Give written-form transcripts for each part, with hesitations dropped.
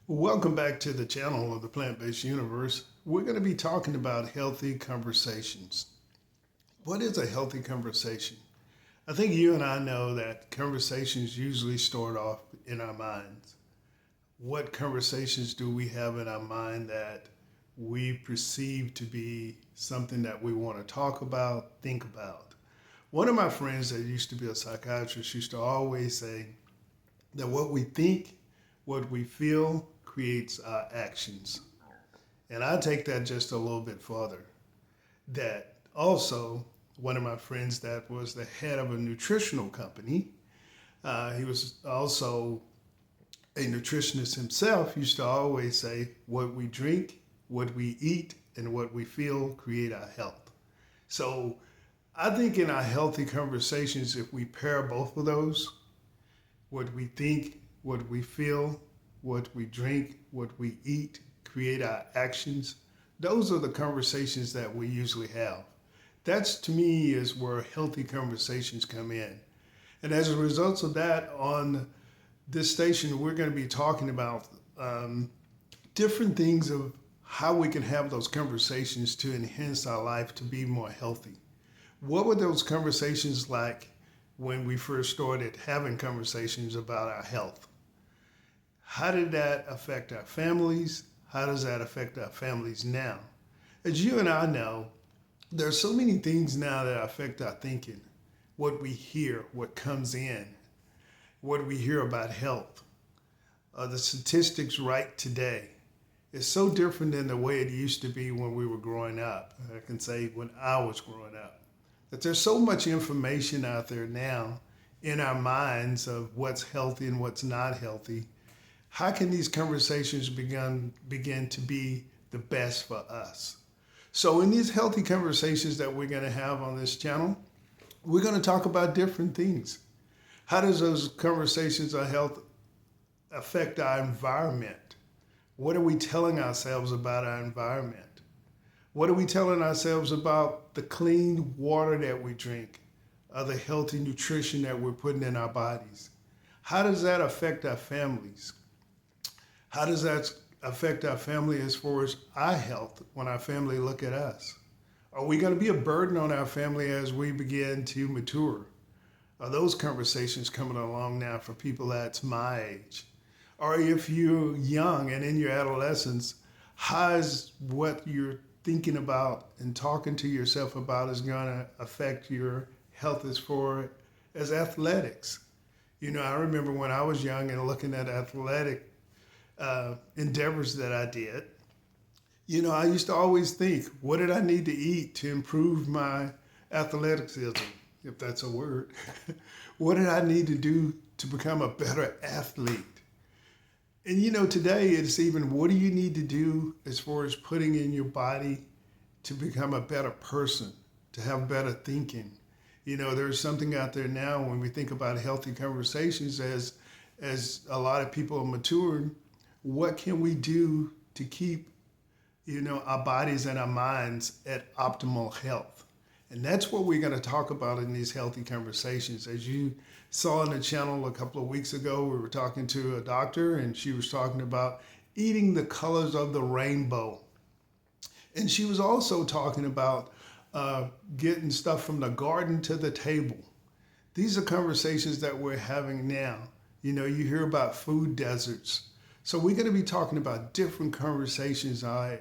Welcome back to the channel of the Plant Based Universe. We're going to be talking about healthy conversations. What is a healthy conversation? I think you and I know that conversations usually start off in our minds. What conversations do we have in our mind that we perceive to be something that we want to talk about, think about? One of my friends that used to be a psychiatrist used to always say that what we think, what we feel, creates our actions. And I take that just a little bit further. That also, one of my friends that was the head of a nutritional company, he was also a nutritionist himself, used to always say, what we drink, what we eat, and what we feel create our health. So I think in our healthy conversations, if we pair both of those, what we think, what we feel, what we drink, what we eat, create our actions. Those are the conversations that we usually have. That's to me is where healthy conversations come in. And as a result of that, on this station, we're going to be talking about different things of how we can have those conversations to enhance our life to be more healthy. What were those conversations like when we first started having conversations about our health? How did that affect our families? How does that affect our families now? As you and I know, there are so many things now that affect our thinking. What we hear, what comes in, what we hear about health. The statistics right today is so different than the way it used to be when we were growing up. I can say when I was growing up. That there's so much information out there now in our minds of what's healthy and what's not healthy. How can these conversations begin to be the best for us? So in these healthy conversations that we're going to have on this channel, we're going to talk about different things. How does those conversations of health affect our environment? What are we telling ourselves about our environment? What are we telling ourselves about the clean water that we drink, or the healthy nutrition that we're putting in our bodies? How does that affect our families? How does that affect our family as far as our health when our family look at us? Are we going to be a burden on our family as we begin to mature? Are those conversations coming along now for people that's my age? Or if you're young and in your adolescence, how is what you're thinking about and talking to yourself about is going to affect your health as athletics? You know, I remember when I was young and looking at athletic endeavors that I did, you know, I used to always think, what did I need to eat to improve my athleticism, if that's a word? What did I need to do to become a better athlete? And you know, today it's even what do you need to do as far as putting in your body to become a better person, to have better thinking. You know, there's something out there now when we think about healthy conversations as a lot of people are maturing, what can we do to keep, you know, our bodies and our minds at optimal health? And that's what we're going to talk about in these healthy conversations. As you saw on the channel a couple of weeks ago, we were talking to a doctor and she was talking about eating the colors of the rainbow. And she was also talking about getting stuff from the garden to the table. These are conversations that we're having now. You know, you hear about food deserts. So we're going to be talking about different conversations. I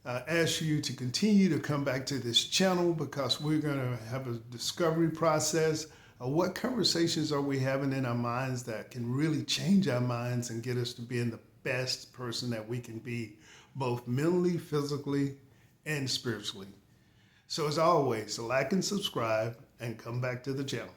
ask you to continue to come back to this channel because we're going to have a discovery process of what conversations are we having in our minds that can really change our minds and get us to being the best person that we can be, both mentally, physically, and spiritually. So as always, like and subscribe and come back to the channel.